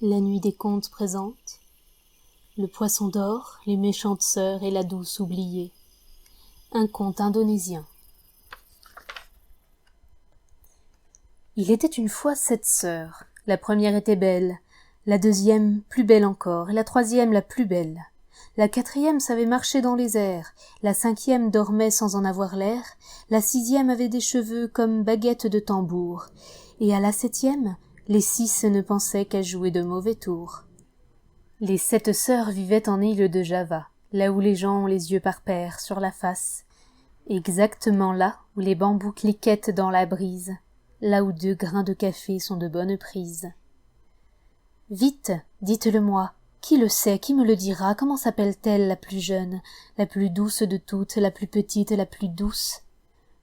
La nuit des contes présente le poisson d'or, les méchantes sœurs et la douce oubliée. Un conte indonésien. Il était une fois 7 sœurs. La première était belle, la deuxième plus belle encore, et la troisième la plus belle. La quatrième savait marcher dans les airs, la cinquième dormait sans en avoir l'air, la sixième avait des cheveux comme baguettes de tambour, et à la septième, les 6 ne pensaient qu'à jouer de mauvais tours. Les 7 sœurs vivaient en île de Java, là où les gens ont les yeux par paires sur la face, exactement là où les bambous cliquettent dans la brise, là où 2 grains de café sont de bonne prise. Vite, dites-le-moi, qui le sait, qui me le dira, comment s'appelle-t-elle la plus jeune, la plus douce de toutes, la plus petite, la plus douce?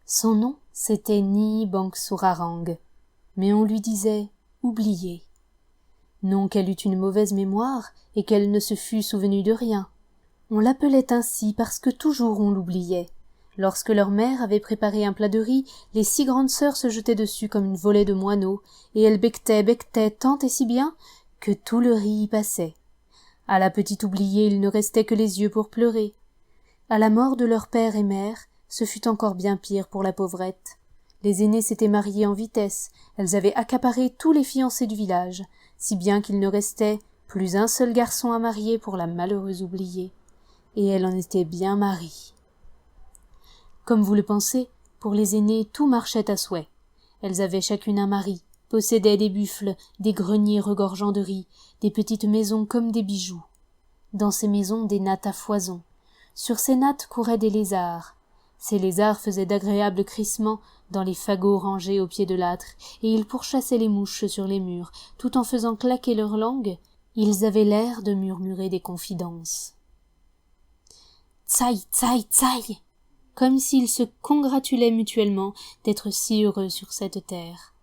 Son nom, c'était Nii Bangsurarang, mais on lui disait oubliée. Non qu'elle eût une mauvaise mémoire et qu'elle ne se fût souvenue de rien. On l'appelait ainsi parce que toujours on l'oubliait. Lorsque leur mère avait préparé un plat de riz, les 6 grandes sœurs se jetaient dessus comme une volée de moineaux, et elles becquetaient tant et si bien que tout le riz y passait. À la petite oubliée, il ne restait que les yeux pour pleurer. À la mort de leur père et mère, ce fut encore bien pire pour la pauvrette. Les aînées s'étaient mariées en vitesse, elles avaient accaparé tous les fiancés du village, si bien qu'il ne restait plus un seul garçon à marier pour la malheureuse oubliée, et elle en était bien marie. Comme vous le pensez, pour les aînées tout marchait à souhait. Elles avaient chacune un mari, possédaient des buffles, des greniers regorgeant de riz, des petites maisons comme des bijoux. Dans ces maisons des nattes à foison. Sur ces nattes couraient des lézards. Ces lézards faisaient d'agréables crissements dans les fagots rangés au pied de l'âtre, et ils pourchassaient les mouches sur les murs, tout en faisant claquer leur langue. Ils avaient l'air de murmurer des confidences. Tsaï, tsaï, tsaï, comme s'ils se congratulaient mutuellement d'être si heureux sur cette terre.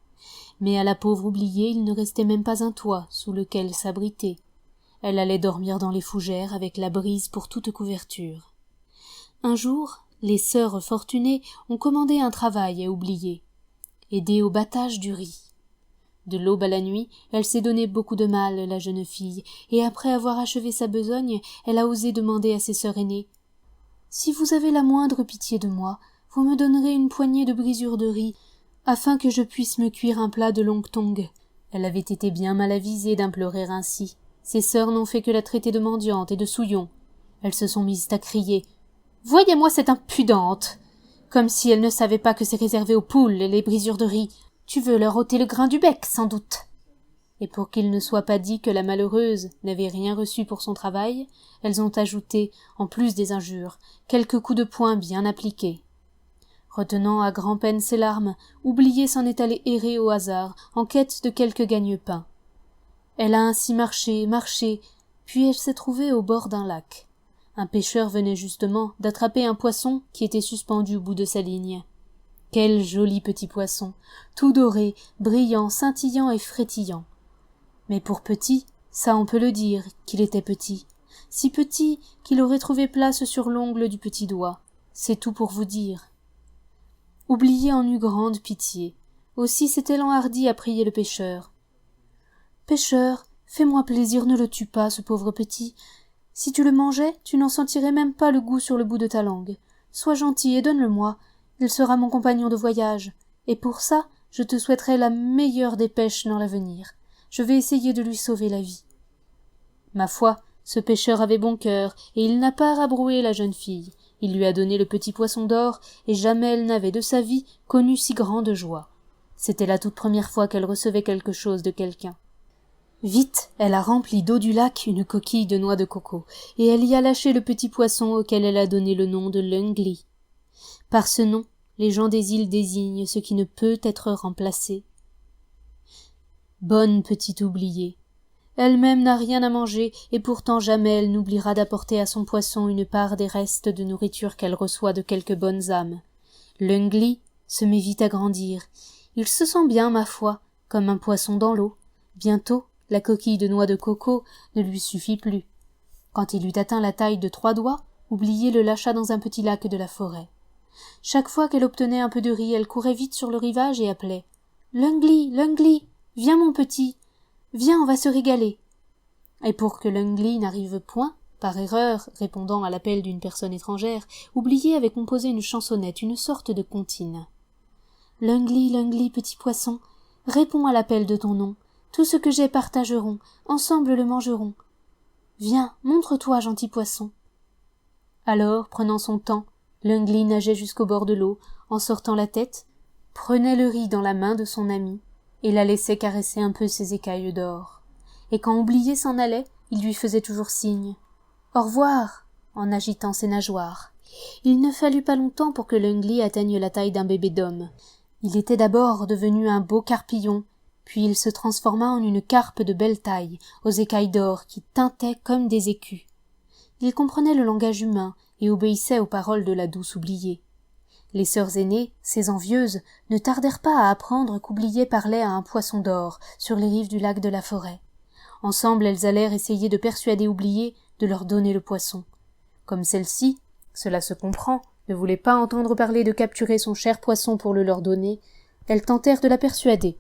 Mais à la pauvre oubliée, il ne restait même pas un toit sous lequel s'abriter. Elle allait dormir dans les fougères avec la brise pour toute couverture. Un jour, les sœurs fortunées ont commandé un travail à oublier, aider au battage du riz. De l'aube à la nuit, elle s'est donné beaucoup de mal, la jeune fille, et après avoir achevé sa besogne, elle a osé demander à ses sœurs aînées « Si vous avez la moindre pitié de moi, vous me donnerez une poignée de brisure de riz, afin que je puisse me cuire un plat de longue-tongue. » Elle avait été bien mal avisée d'implorer ainsi. Ses sœurs n'ont fait que la traiter de mendiante et de souillon. Elles se sont mises à crier « Voyez-moi cette impudente !» Comme si elle ne savait pas que c'est réservé aux poules, les brisures de riz. Tu veux leur ôter le grain du bec, sans doute. Et pour qu'il ne soit pas dit que la malheureuse n'avait rien reçu pour son travail, elles ont ajouté, en plus des injures, quelques coups de poing bien appliqués. Retenant à grand-peine ses larmes, oubliée s'en est allée errer au hasard, en quête de quelque gagne-pain. Elle a ainsi marché, puis elle s'est trouvée au bord d'un lac. Un pêcheur venait justement d'attraper un poisson qui était suspendu au bout de sa ligne. Quel joli petit poisson, tout doré, brillant, scintillant et frétillant. Mais pour petit, ça on peut le dire, qu'il était petit. Si petit qu'il aurait trouvé place sur l'ongle du petit doigt. C'est tout pour vous dire. Oubliée en eut grande pitié. Aussi s'est-elle enhardie à prier le pêcheur. « Pêcheur, fais-moi plaisir, ne le tue pas, ce pauvre petit. Si tu le mangeais, tu n'en sentirais même pas le goût sur le bout de ta langue. Sois gentil et donne-le-moi. Il sera mon compagnon de voyage. Et pour ça, je te souhaiterais la meilleure des pêches dans l'avenir. Je vais essayer de lui sauver la vie. » Ma foi, ce pêcheur avait bon cœur, et il n'a pas rabroué la jeune fille. Il lui a donné le petit poisson d'or, et jamais elle n'avait de sa vie connu si grande joie. C'était la toute première fois qu'elle recevait quelque chose de quelqu'un. Vite, elle a rempli d'eau du lac une coquille de noix de coco, et elle y a lâché le petit poisson auquel elle a donné le nom de Lungli. Par ce nom, les gens des îles désignent ce qui ne peut être remplacé. Bonne petite oubliée. Elle-même n'a rien à manger, et pourtant jamais elle n'oubliera d'apporter à son poisson une part des restes de nourriture qu'elle reçoit de quelques bonnes âmes. Lungli se met vite à grandir. Il se sent bien, ma foi, comme un poisson dans l'eau. Bientôt, la coquille de noix de coco ne lui suffit plus. Quand il eut atteint la taille de 3 doigts, Oubliée le lâcha dans un petit lac de la forêt. Chaque fois qu'elle obtenait un peu de riz, elle courait vite sur le rivage et appelait « Lungli, Lungli, viens mon petit !» Viens, on va se régaler. Et pour que L'Ungly n'arrive point, par erreur, répondant à l'appel d'une personne étrangère, Oublié avait composé une chansonnette, une sorte de comptine. L'Ungly, L'Ungly, petit poisson, réponds à l'appel de ton nom. Tout ce que j'ai partagerons, ensemble le mangerons. Viens, montre-toi, gentil poisson. Alors, prenant son temps, L'Ungly nageait jusqu'au bord de l'eau, en sortant la tête, prenait le riz dans la main de son ami, et la laissait caresser un peu ses écailles d'or. Et quand Oublié s'en allait, il lui faisait toujours signe. Au revoir, en agitant ses nageoires. Il ne fallut pas longtemps pour que L'Ungly atteigne la taille d'un bébé d'homme. Il était d'abord devenu un beau carpillon, puis il se transforma en une carpe de belle taille, aux écailles d'or qui tintaient comme des écus. Il comprenait le langage humain et obéissait aux paroles de la douce Oubliée. Les sœurs aînées, ces envieuses, ne tardèrent pas à apprendre qu'Oublié parlait à un poisson d'or sur les rives du lac de la forêt. Ensemble, elles allèrent essayer de persuader Oublié de leur donner le poisson. Comme celle-ci, cela se comprend, ne voulait pas entendre parler de capturer son cher poisson pour le leur donner, elles tentèrent de la persuader.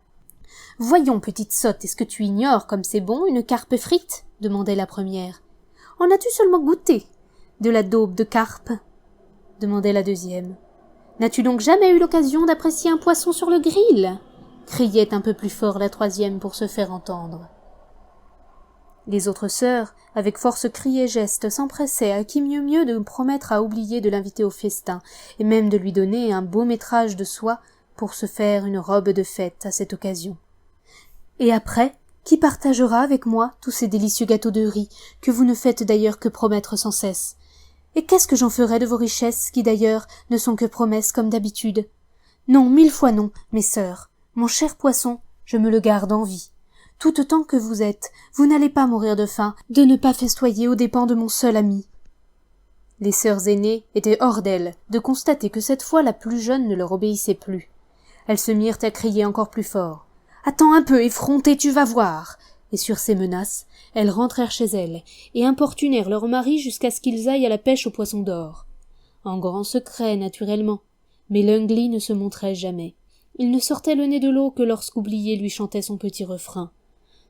« Voyons, petite sotte, est-ce que tu ignores comme c'est bon une carpe frite ?» demandait la première. « En as-tu seulement goûté de la daube de carpe ?» demandait la deuxième. « N'as-tu donc jamais eu l'occasion d'apprécier un poisson sur le grill ?» criait un peu plus fort la troisième pour se faire entendre. Les autres sœurs, avec force cris et gestes, s'empressaient à qui mieux de promettre à Oublié de l'inviter au festin, et même de lui donner un beau métrage de soie pour se faire une robe de fête à cette occasion. Et après, qui partagera avec moi tous ces délicieux gâteaux de riz, que vous ne faites d'ailleurs que promettre sans cesse? Et qu'est-ce que j'en ferai de vos richesses, qui d'ailleurs ne sont que promesses comme d'habitude? Non, 1000 fois non, mes sœurs. Mon cher poisson, je me le garde en vie. Tout autant que vous êtes, vous n'allez pas mourir de faim, de ne pas festoyer aux dépens de mon seul ami. Les sœurs aînées étaient hors d'elles de constater que cette fois la plus jeune ne leur obéissait plus. Elles se mirent à crier encore plus fort. « Attends un peu, effrontée, tu vas voir !» Et sur ces menaces, elles rentrèrent chez elles et importunèrent leurs maris jusqu'à ce qu'ils aillent à la pêche au poisson d'or. En grand secret, naturellement, mais L'Ungly ne se montrait jamais. Il ne sortait le nez de l'eau que lorsqu'Oublié lui chantait son petit refrain.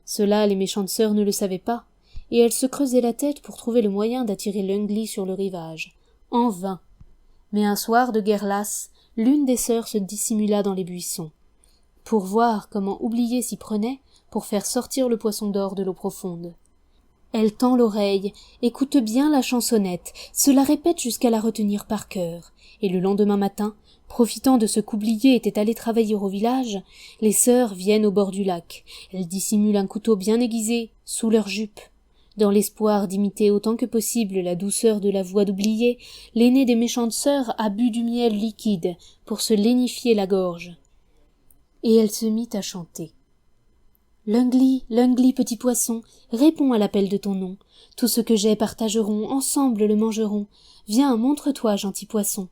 Cela, les méchantes sœurs ne le savaient pas, et elles se creusaient la tête pour trouver le moyen d'attirer L'Ungly sur le rivage. En vain. Mais un soir de guerre lasse, l'une des sœurs se dissimula dans les buissons. Pour voir comment Oublié s'y prenait pour faire sortir le poisson d'or de l'eau profonde. Elle tend l'oreille, écoute bien la chansonnette, se la répète jusqu'à la retenir par cœur, et le lendemain matin, profitant de ce qu'Oublié était allé travailler au village, les sœurs viennent au bord du lac. Elles dissimulent un couteau bien aiguisé sous leur jupe. Dans l'espoir d'imiter autant que possible la douceur de la voix d'Oublié, l'aînée des méchantes sœurs a bu du miel liquide pour se lénifier la gorge. Et elle se mit à chanter. L'Ungly, L'Ungly, petit poisson, réponds à l'appel de ton nom. Tout ce que j'ai partagerons, ensemble le mangerons. Viens, montre-toi, gentil poisson.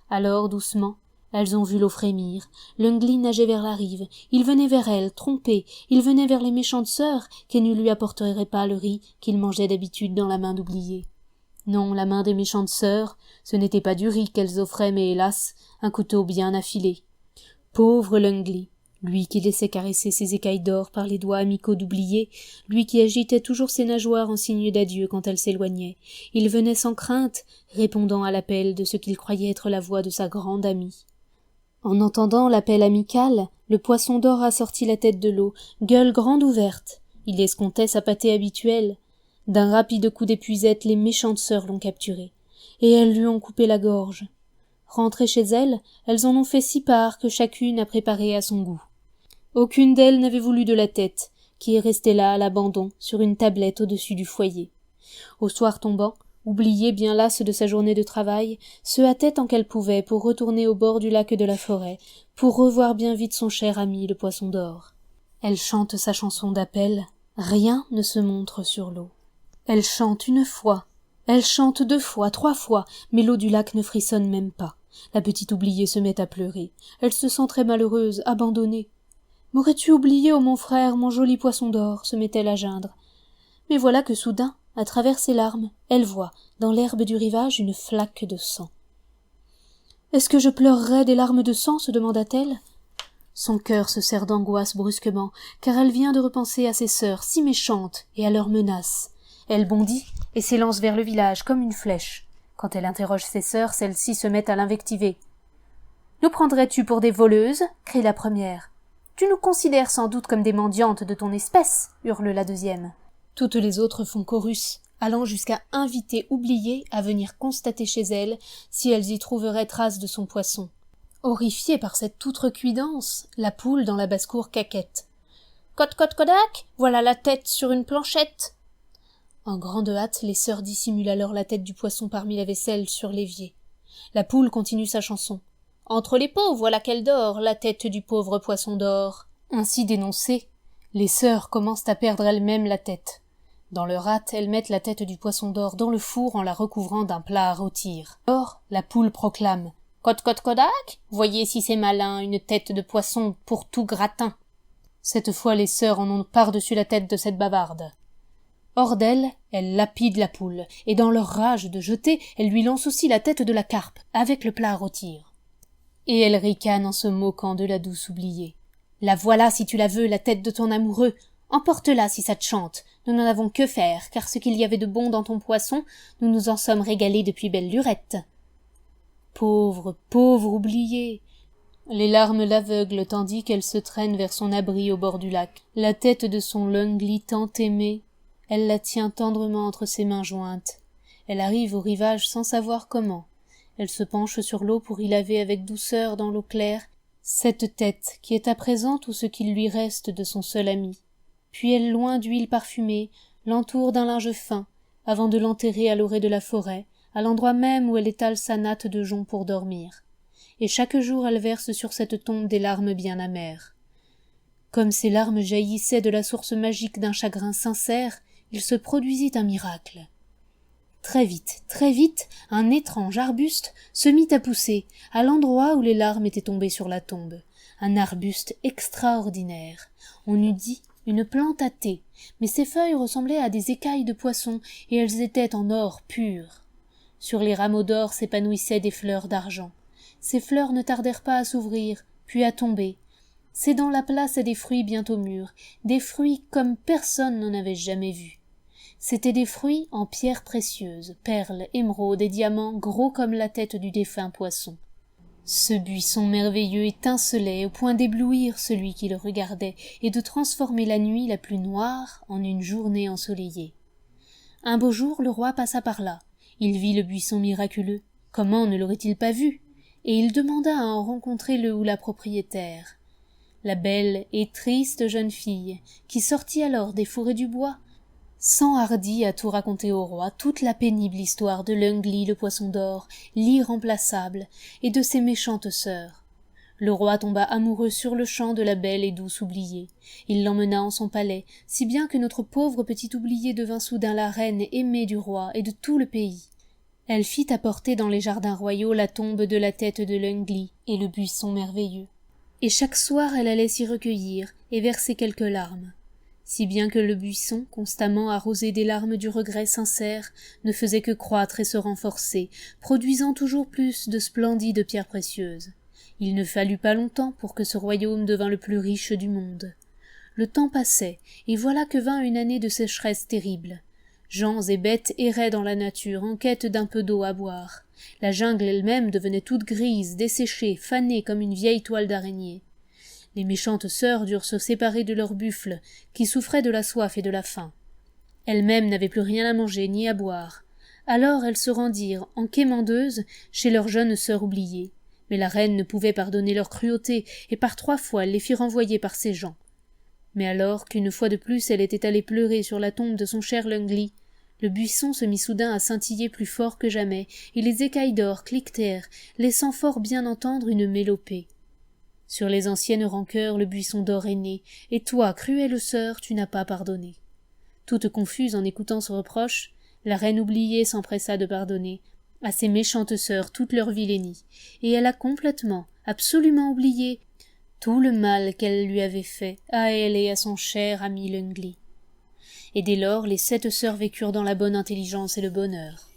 Alors, doucement, elles ont vu l'eau frémir. L'Ungly nageait vers la rive. Il venait vers elle, trompé. Il venait vers les méchantes sœurs, qui ne lui apporteraient pas le riz qu'il mangeait d'habitude dans la main d'Oublié. Non, la main des méchantes sœurs, ce n'était pas du riz qu'elles offraient, mais hélas, un couteau bien affilé. Pauvre L'Ungly, lui qui laissait caresser ses écailles d'or par les doigts amicaux d'Oublié, lui qui agitait toujours ses nageoires en signe d'adieu quand elle s'éloignait, il venait sans crainte, répondant à l'appel de ce qu'il croyait être la voix de sa grande amie. En entendant l'appel amical, le poisson d'or a sorti la tête de l'eau, gueule grande ouverte. Il escomptait sa pâtée habituelle. D'un rapide coup d'épuisette, les méchantes sœurs l'ont capturé, et elles lui ont coupé la gorge. Rentrées chez elles, elles en ont fait 6 parts que chacune a préparées à son goût. Aucune d'elles n'avait voulu de la tête, qui est restée là à l'abandon, sur une tablette au-dessus du foyer. Au soir tombant, Oublié, bien lasse de sa journée de travail, se hâtait tant qu'elle pouvait pour retourner au bord du lac de la forêt, pour revoir bien vite son cher ami le poisson d'or. Elle chante sa chanson d'appel, rien ne se montre sur l'eau. Elle chante 1 fois, elle chante 2 fois, 3 fois, mais l'eau du lac ne frissonne même pas. La petite Oubliée se met à pleurer. Elle se sent très malheureuse, abandonnée. « M'aurais-tu oublié, ô mon frère, mon joli poisson d'or ?» se met-elle à geindre. Mais voilà que soudain, à travers ses larmes, elle voit, dans l'herbe du rivage, une flaque de sang. « Est-ce que je pleurerais des larmes de sang ?» se demanda-t-elle. Son cœur se serre d'angoisse brusquement, car elle vient de repenser à ses sœurs si méchantes et à leurs menaces. Elle bondit et s'élance vers le village comme une flèche. Quand elle interroge ses sœurs, celles-ci se mettent à l'invectiver. « Nous prendrais-tu pour des voleuses » crie la première. « Tu nous considères sans doute comme des mendiantes de ton espèce » hurle la deuxième. Toutes les autres font chorus, allant jusqu'à inviter Oubliée à venir constater chez elle si elles y trouveraient trace de son poisson. Horrifiée par cette outrecuidance, la poule dans la basse-cour caquette. « Cote-cote-codac, voilà la tête sur une planchette !» En grande hâte, les sœurs dissimulent alors la tête du poisson parmi la vaisselle sur l'évier. La poule continue sa chanson. « Entre les pots, voilà qu'elle dort, la tête du pauvre poisson d'or. » Ainsi dénoncées, les sœurs commencent à perdre elles-mêmes la tête. Dans leur hâte, elles mettent la tête du poisson d'or dans le four en la recouvrant d'un plat à rôtir. Or, la poule proclame « Cote-cote-codac, voyez si c'est malin, une tête de poisson pour tout gratin. » Cette fois, les sœurs en ont par-dessus la tête de cette bavarde. Hors d'elle, elles lapident la poule, et dans leur rage de jeter, elles lui lancent aussi la tête de la carpe, avec le plat à rôtir. Et elles ricanent en se moquant de la douce Oubliée. « La voilà, si tu la veux, la tête de ton amoureux. Emporte-la si ça te chante. Nous n'en avons que faire, car ce qu'il y avait de bon dans ton poisson, nous nous en sommes régalés depuis belle lurette. » Pauvre, pauvre Oubliée! Les larmes l'aveuglent tandis qu'elle se traîne vers son abri au bord du lac. La tête de son L'Ungly tant aimé, elle la tient tendrement entre ses mains jointes. Elle arrive au rivage sans savoir comment. Elle se penche sur l'eau pour y laver avec douceur dans l'eau claire cette tête qui est à présent tout ce qu'il lui reste de son seul ami. Puis elle loin d'huile parfumée, l'entoure d'un linge fin, avant de l'enterrer à l'orée de la forêt, à l'endroit même où elle étale sa natte de jonc pour dormir. Et chaque jour elle verse sur cette tombe des larmes bien amères. Comme ces larmes jaillissaient de la source magique d'un chagrin sincère, il se produisit un miracle. Très vite, un étrange arbuste se mit à pousser, à l'endroit où les larmes étaient tombées sur la tombe. Un arbuste extraordinaire. On eût dit une plante à thé, mais ses feuilles ressemblaient à des écailles de poisson, et elles étaient en or pur. Sur les rameaux d'or s'épanouissaient des fleurs d'argent. Ces fleurs ne tardèrent pas à s'ouvrir, puis à tomber, cédant la place à des fruits bientôt mûrs, des fruits comme personne n'en avait jamais vu. C'étaient des fruits en pierres précieuses, perles, émeraudes et diamants gros comme la tête du défunt poisson. Ce buisson merveilleux étincelait au point d'éblouir celui qui le regardait et de transformer la nuit la plus noire en une journée ensoleillée. Un beau jour, le roi passa par là. Il vit le buisson miraculeux. Comment ne l'aurait-il pas vu? Et il demanda à en rencontrer le ou la propriétaire. La belle et triste jeune fille, qui sortit alors des fourrés du bois, s'enhardit à tout raconter au roi, toute la pénible histoire de L'Ungly le poisson d'or, l'irremplaçable, et de ses méchantes sœurs. Le roi tomba amoureux sur-le-champ de la belle et douce Oubliée. Il l'emmena en son palais, si bien que notre pauvre petite Oubliée devint soudain la reine aimée du roi et de tout le pays. Elle fit apporter dans les jardins royaux la tombe de la tête de L'Ungly et le buisson merveilleux. Et chaque soir elle allait s'y recueillir et verser quelques larmes. Si bien que le buisson, constamment arrosé des larmes du regret sincère, ne faisait que croître et se renforcer, produisant toujours plus de splendides pierres précieuses. Il ne fallut pas longtemps pour que ce royaume devint le plus riche du monde. Le temps passait, et voilà que vint une année de sécheresse terrible. Gens et bêtes erraient dans la nature en quête d'un peu d'eau à boire. La jungle elle-même devenait toute grise, desséchée, fanée comme une vieille toile d'araignée. Les méchantes sœurs durent se séparer de leurs buffles, qui souffraient de la soif et de la faim. Elles-mêmes n'avaient plus rien à manger ni à boire. Alors elles se rendirent, en quémandeuses, chez leur jeune sœur Oubliée. Mais la reine ne pouvait pardonner leur cruauté, et par 3 fois elle les fit renvoyer par ses gens. Mais alors qu'une fois de plus elle était allée pleurer sur la tombe de son cher L'Ungly, le buisson se mit soudain à scintiller plus fort que jamais, et les écailles d'or cliquetèrent, laissant fort bien entendre une mélopée. Sur les anciennes rancœurs le buisson d'or est né, et toi, cruelle sœur, tu n'as pas pardonné. Toute confuse en écoutant ce reproche, la reine Oubliée s'empressa de pardonner à ses méchantes sœurs toute leur vilainie, et elle a complètement, absolument oublié tout le mal qu'elle lui avait fait, à elle et à son cher ami L'Ungly. Et dès lors les 7 sœurs vécurent dans la bonne intelligence et le bonheur.